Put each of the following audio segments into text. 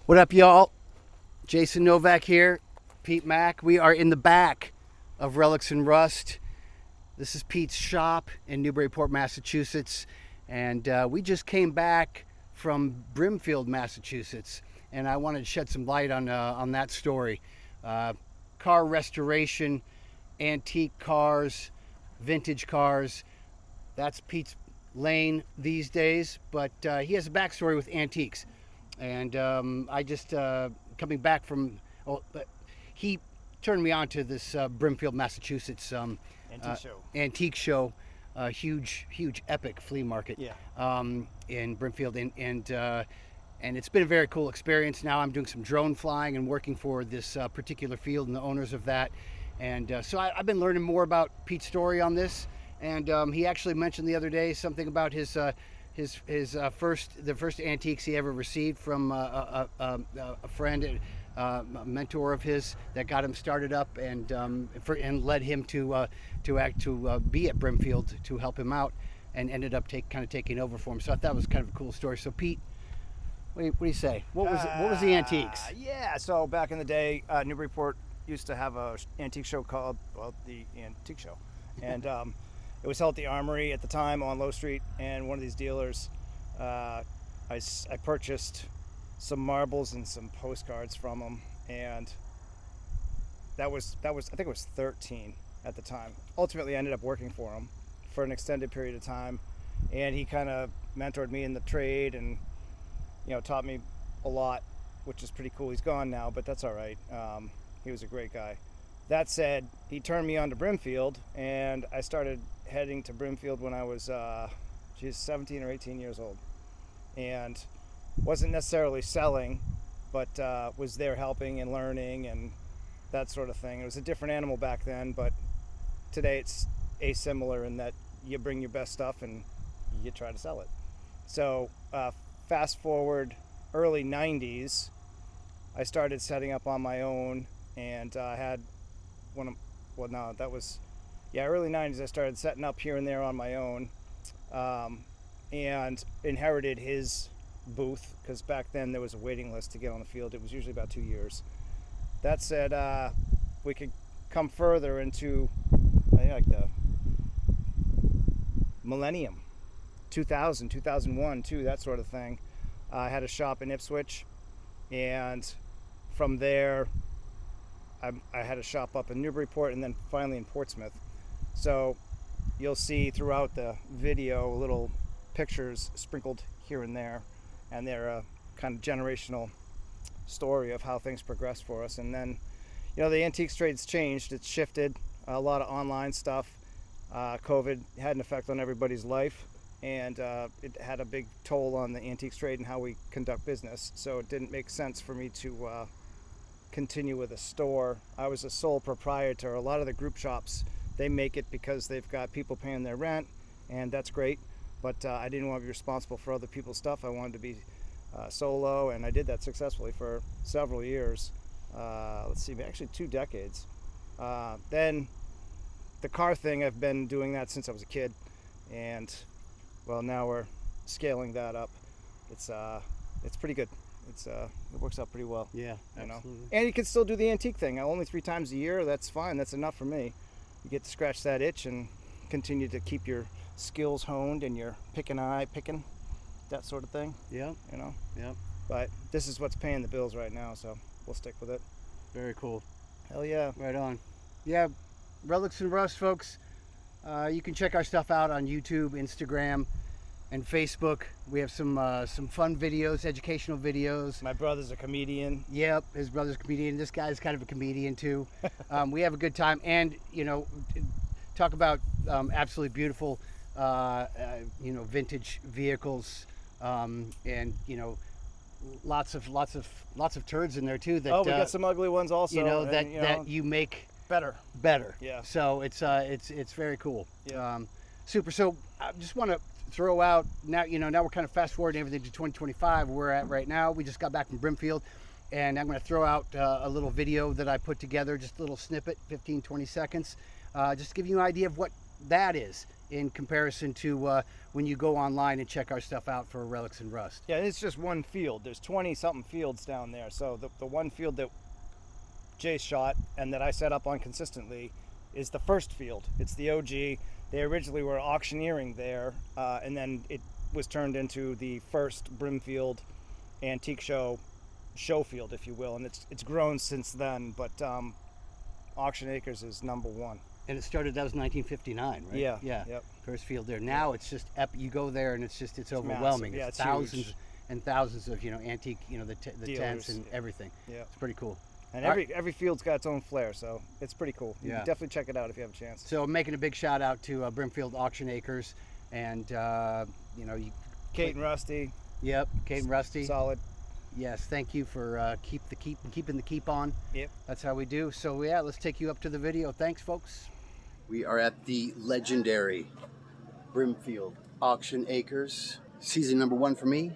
What up, y'all? Jason Novak here, Pete Mack. We are in the back of Relics and Rust. This is Pete's shop in Newburyport, Massachusetts, and we just came back from Brimfield, Massachusetts, and I wanted to shed some light on that story. Car restoration, antique cars, vintage cars. That's Pete's lane these days, but he has a backstory with antiques. And I just, coming back from, he turned me on to this Brimfield, Massachusetts antique show, huge epic flea market in Brimfield. And it's been a very cool experience. Now I'm doing some drone flying and working for this particular field and the owners of that. And so I've been learning more about Pete's story on this. And he actually mentioned the other day something about the first antiques he ever received from a friend, a mentor of his that got him started up and led him to be at Brimfield to help him out, and ended up taking over for him. So I thought that was kind of a cool story. So Pete, what do you say? What was the antiques? Yeah, so back in the day, Newburyport used to have a antique show called the Antique Show, and it was held at the Armory at the time on Low Street, and one of these dealers, I purchased some marbles and some postcards from him, and that was I think it was 13 at the time. Ultimately, I ended up working for him for an extended period of time, and he kind of mentored me in the trade, and taught me a lot, which is pretty cool. He's gone now, but that's all right. He was a great guy. That said, he turned me on to Brimfield, and I started heading to Brimfield when I was 17 or 18 years old, and wasn't necessarily selling, but was there helping and learning and that sort of thing. It was a different animal back then, but today it's asimilar in that you bring your best stuff and you try to sell it. So fast forward early 90s, I started setting up on my own, and I had early 90s I started setting up here and there on my own, and inherited his booth, because back then there was a waiting list to get on the field. It was usually about 2 years. That said, we could come further into like the millennium, 2000, 2001 too, that sort of thing. I had a shop in Ipswich, and from there I had a shop up in Newburyport, and then finally in Portsmouth. So you'll see throughout the video little pictures sprinkled here and there, and they're a kind of generational story of how things progressed for us. And then the antiques trade's changed. It's shifted. A lot of online stuff. COVID had an effect on everybody's life, and it had a big toll on the antiques trade and how we conduct business. So it didn't make sense for me to continue with a store. I was a sole proprietor. A lot of the group shops, they make it because they've got people paying their rent, and that's great, but I didn't want to be responsible for other people's stuff. I wanted to be solo, and I did that successfully for several years. Actually 2 decades. Then the car thing, I've been doing that since I was a kid, and now we're scaling that up. It's pretty good. It works out pretty well. Yeah, absolutely. And you can still do the antique thing. Only 3 times a year. That's fine. That's enough for me. You get to scratch that itch and continue to keep your skills honed and your picking, that sort of thing. Yeah. Yeah. But this is what's paying the bills right now, so we'll stick with it. Very cool. Hell yeah. Right on. Yeah, Relics and Rust, folks. You can check our stuff out on YouTube, Instagram, and Facebook. We have some fun videos, educational videos. My brother's a comedian. Yep, his brother's a comedian. This guy's kind of a comedian too. We have a good time, and talk about absolutely beautiful, vintage vehicles, and lots of turds in there too. That we got some ugly ones also. That you make better. Yeah. So it's very cool. Yeah. Super. So I just want to throw out now. Now we're kind of fast forwarding everything to 2025. Where we're at right now. We just got back from Brimfield, and I'm going to throw out a little video that I put together, just a little snippet, 15-20 seconds, just to give you an idea of what that is. in comparison to when you go online and check our stuff out for Relics and Rust? Yeah, it's just one field. There's 20-something fields down there. So the one field that Jay shot and that I set up on consistently is the first field. It's the OG. They originally were auctioneering there, and then it was turned into the first Brimfield antique show field, if you will, and it's grown since then. But Auction Acres is #1. And it started, that was 1959, right? Yeah. Yep. First field there. Now it's just you go there and it's overwhelming. Massive. Yeah, it's it's thousands huge. and thousands of antique the Dealers. tents and everything. Yeah. It's pretty cool. And All every field's got its own flair, so it's pretty cool. You Yeah. can definitely check it out if you have a chance. So I'm making a big shout out to Brimfield Auction Acres, and Kate and Rusty. Yep, Kate and Rusty. Solid. Yes, thank you for keeping the keep on. Yep. That's how we do. So yeah, let's take you up to the video. Thanks, folks. We are at the legendary Brimfield Auction Acres, season #1 for me,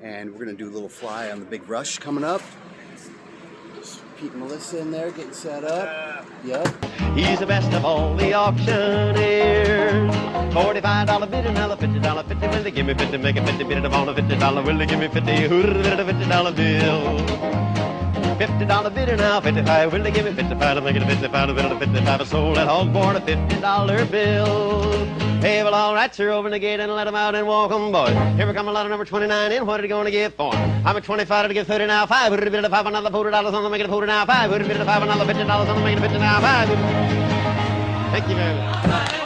and we're gonna do a little fly on the big rush coming up. Just Pete and Melissa in there getting set up. Yep. He's the best of all the auctioneers. $45 bid, another $50, 50. Will they give me 50? Make it 50 bid on a $50. Will they give me 50? Who'd bid a $50 bill? $50 bidder now, 55. Will they give me 55 to make it a 55? Bid on a 55. I sold that hog for a $50 bill. Hey, well, all right, sir, open the gate and let them out and walk 'em, boys. Here we come a lot of number 29 in. What are they going to give for 'em? I'm at 25 to give 30 now. 5. Would it bid a 5? Another $40 on them, make it a 40 now. 5. Would it bid a 5? Another $50 on them, make it a 50 now. 5. Thank you very much.